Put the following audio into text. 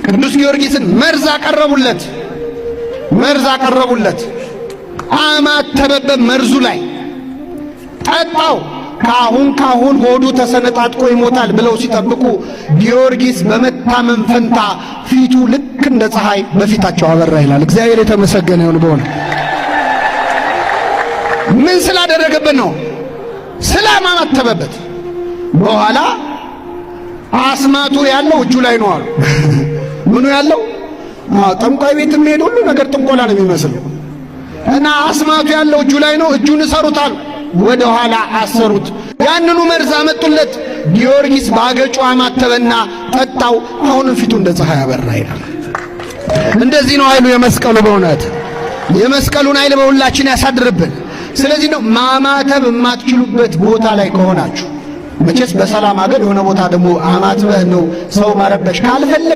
ቅዱስ ጊዮርጊስን መርዝ አቀረቡለት። አማተበበት መርዙ ላይ ጠጣው። ካሁን ሆዱ ተሰነጣጥቆ ይሞታል ብለው ሲጠብቁ ጊዮርጊስ በመታመን ፈንታ ፊቱ ልክ እንደ ፀሐይ በፊታቸው አበራ ይላል። እግዚአብሔር የተመሰገነ ይሁን። በሆነ ምን ስላደረገበት ነው? ስላማተበበት። በኋላ አስማቱ ያለው እጁ ላይ ነው አሉ። ምኑ ያለው? ጠንቋይ ቤት የሚሄድ ሁሉ ነገር ጥንቆላ ነው የሚመስለው። እና አስማቱ ያለው እጁ ላይ ነው። እጁን እሰሩታል። ወደ ኋላ አሰሩት። ያንኑ መርዝ አመጡለት። ጊዮርጊስ ባገጩ አማተበና ጠጣው። አሁንም ፊቱ እንደ ፀሐይ አበራ ይላል። እንደዚህ ነው ኃይሉ የመስቀሉ። በእውነት የመስቀሉን ኃይል በሁላችን ያሳድርብን። ስለዚህ ነው ማማተብ የማትችሉበት ቦታ ላይ ከሆናችሁ፣ መቼስ በሰላም አገር የሆነ ቦታ ደግሞ አማትበህ ነው ሰው ማረበሽ ካልፈለግ